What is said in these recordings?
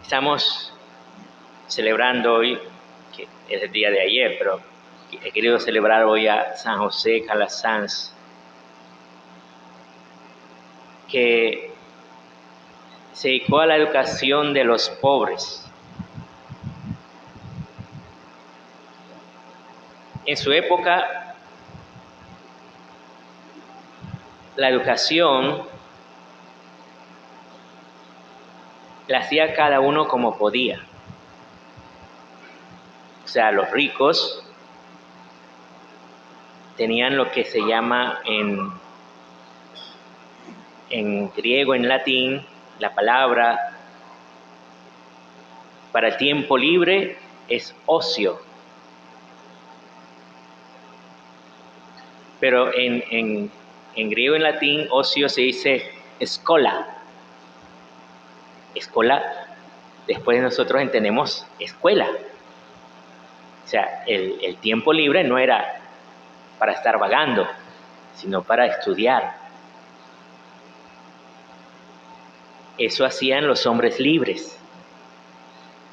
Estamos celebrando hoy, que es el día de ayer, pero he querido celebrar hoy a San José Calasanz, que se dedicó a la educación de los pobres. En su época, la educación la hacía cada uno como podía. O sea, los ricos tenían lo que se llama en griego, en latín, la palabra para el tiempo libre es ocio. Pero en griego, en latín, ocio se dice escola. Escola, después nosotros entendemos escuela. O sea, el tiempo libre no era para estar vagando, sino para estudiar. Eso hacían los hombres libres.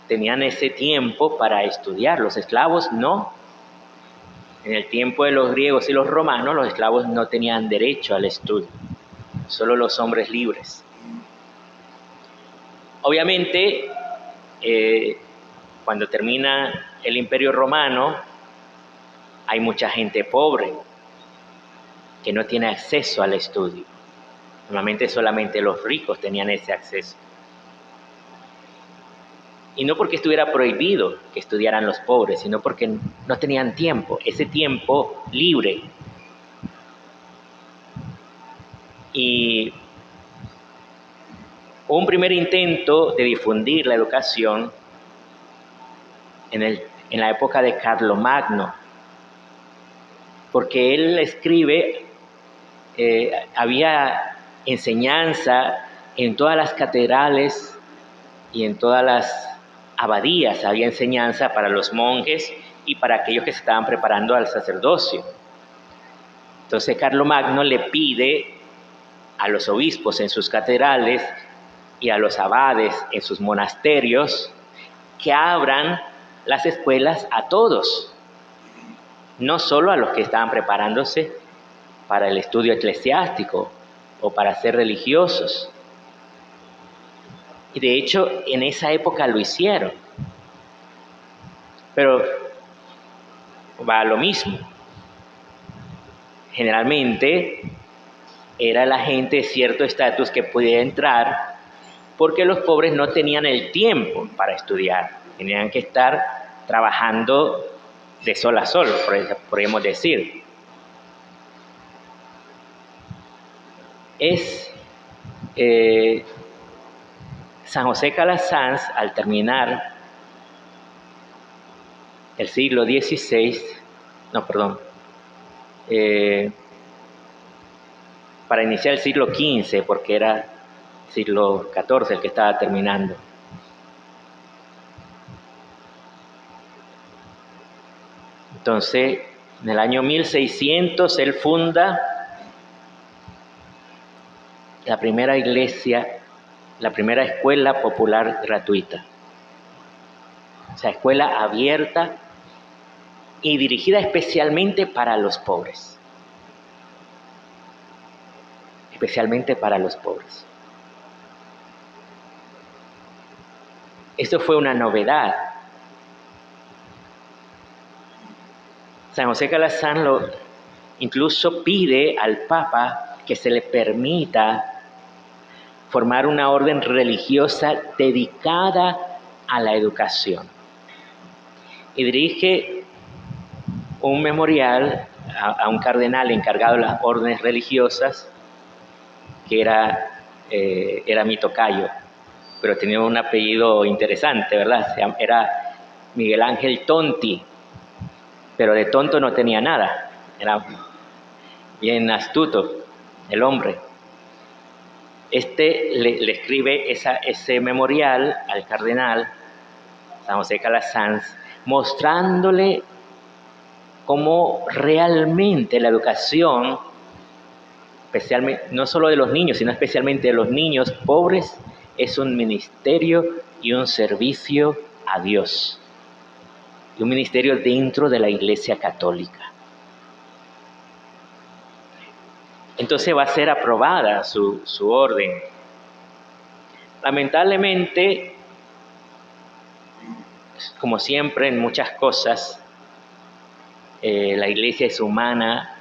Tenían ese tiempo para estudiar. Los esclavos no. En el tiempo de los griegos y los romanos, los esclavos no tenían derecho al estudio. Solo los hombres libres. Obviamente, cuando termina el Imperio Romano, hay mucha gente pobre que no tiene acceso al estudio. Normalmente solamente los ricos tenían ese acceso. Y no porque estuviera prohibido que estudiaran los pobres, sino porque no tenían tiempo, ese tiempo libre. Y hubo un primer intento de difundir la educación en la época de Carlomagno, porque él escribe, había enseñanza en todas las catedrales y en todas las abadías, había enseñanza para los monjes y para aquellos que se estaban preparando al sacerdocio. Entonces Carlomagno le pide a los obispos en sus catedrales y a los abades en sus monasterios que abran las escuelas a todos, no solo a los que estaban preparándose para el estudio eclesiástico o para ser religiosos. Y de hecho, en esa época lo hicieron. Pero va a lo mismo. Generalmente era la gente de cierto estatus que podía entrar porque los pobres no tenían el tiempo para estudiar. Tenían que estar trabajando de sol a sol, podríamos decir. San José Calasanz, al terminar el siglo XVI, para iniciar el siglo XV, porque era siglo XIV el que estaba terminando. Entonces, en el año 1600, él funda la primera iglesia, la primera escuela popular gratuita. O sea, escuela abierta y dirigida especialmente para los pobres. Especialmente para los pobres. Esto fue una novedad. San José Calasanz incluso pide al Papa que se le permita formar una orden religiosa dedicada a la educación. Y dirige un memorial a un cardenal encargado de las órdenes religiosas, que era mi tocayo, pero tenía un apellido interesante, ¿verdad? Era Miguel Ángel Tonti, pero de tonto no tenía nada, era bien astuto el hombre. Le escribe ese memorial al cardenal San José Calasanz, mostrándole cómo realmente la educación, especialmente, no solo de los niños, sino especialmente de los niños pobres, es un ministerio y un servicio a Dios. Y un ministerio dentro de la Iglesia Católica. Entonces va a ser aprobada su orden. Lamentablemente, como siempre en muchas cosas, la Iglesia es humana,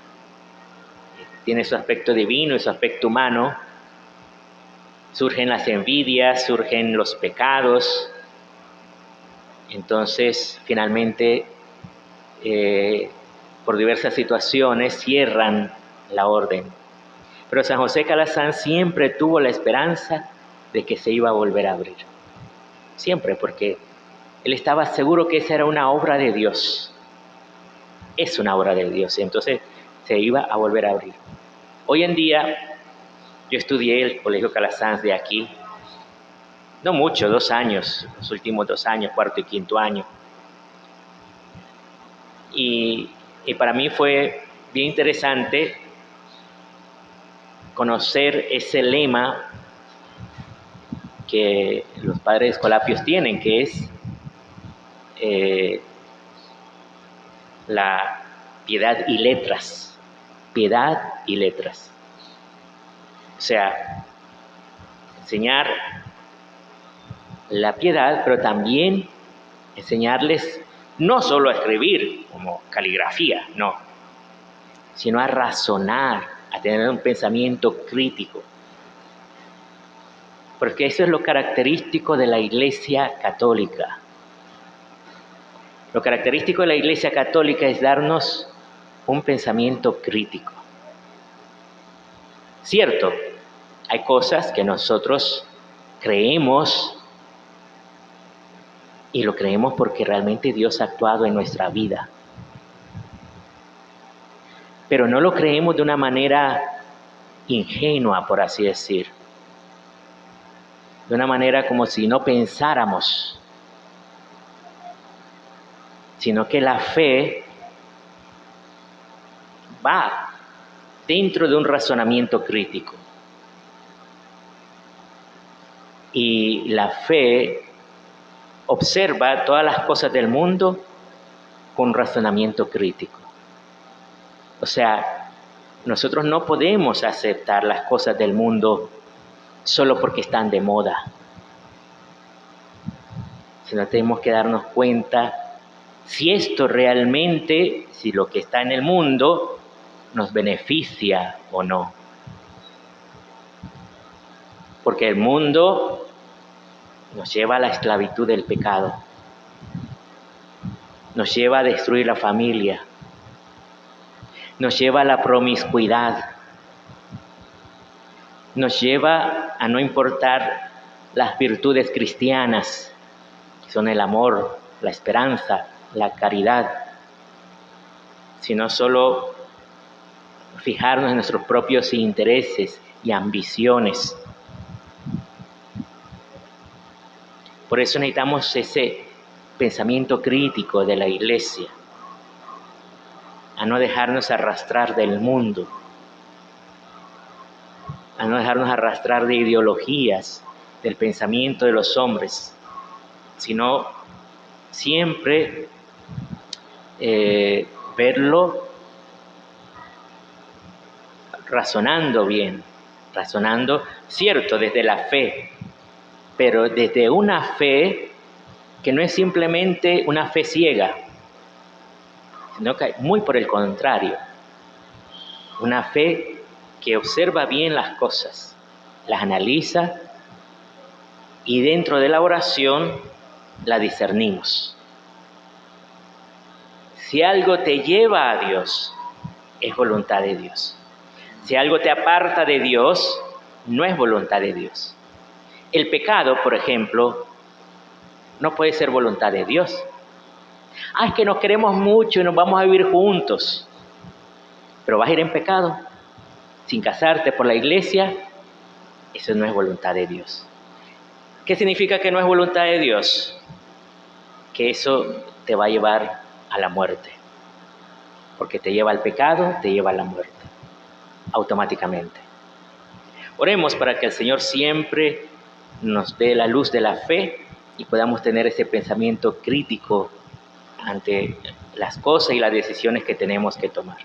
tiene su aspecto divino y su aspecto humano. Surgen las envidias, surgen los pecados. Entonces, finalmente, por diversas situaciones, cierran la orden. Pero San José Calazán siempre tuvo la esperanza de que se iba a volver a abrir. Siempre, porque él estaba seguro que esa era una obra de Dios. Es una obra de Dios, entonces se iba a volver a abrir. Hoy en día, yo estudié el Colegio Calazán de aquí, no mucho, 2 años, los últimos 2 años, cuarto y quinto año. Y para mí fue bien interesante conocer ese lema que los padres escolapios tienen, que es la piedad y letras. Piedad y letras. O sea, enseñar la piedad, pero también enseñarles no solo a escribir como caligrafía, no, sino a razonar, a tener un pensamiento crítico. Porque eso es lo característico de la Iglesia Católica. Lo característico de la Iglesia Católica es darnos un pensamiento crítico. Cierto, hay cosas que nosotros creemos y lo creemos porque realmente Dios ha actuado en nuestra vida. Pero no lo creemos de una manera ingenua, por así decir. De una manera como si no pensáramos, sino que la fe va dentro de un razonamiento crítico. Y la fe observa todas las cosas del mundo con razonamiento crítico. O sea, nosotros no podemos aceptar las cosas del mundo solo porque están de moda, sino tenemos que darnos cuenta si esto realmente, si lo que está en el mundo nos beneficia o no. Porque el mundo nos lleva a la esclavitud del pecado, nos lleva a destruir la familia, nos lleva a la promiscuidad, nos lleva a no importar las virtudes cristianas, que son el amor, la esperanza, la caridad, sino solo fijarnos en nuestros propios intereses y ambiciones. Por eso necesitamos ese pensamiento crítico de la Iglesia, a no dejarnos arrastrar del mundo, a no dejarnos arrastrar de ideologías, del pensamiento de los hombres, sino siempre verlo razonando bien, razonando, cierto, desde la fe, pero desde una fe que no es simplemente una fe ciega, sino que muy por el contrario, una fe que observa bien las cosas, las analiza y dentro de la oración la discernimos. Si algo te lleva a Dios, es voluntad de Dios. Si algo te aparta de Dios, no es voluntad de Dios. El pecado, por ejemplo, no puede ser voluntad de Dios. Es que nos queremos mucho y nos vamos a vivir juntos. Pero vas a ir en pecado, sin casarte por la iglesia, eso no es voluntad de Dios. ¿Qué significa que no es voluntad de Dios? Que eso te va a llevar a la muerte. Porque te lleva al pecado, te lleva a la muerte, automáticamente. Oremos para que el Señor siempre nos dé la luz de la fe y podamos tener ese pensamiento crítico ante las cosas y las decisiones que tenemos que tomar.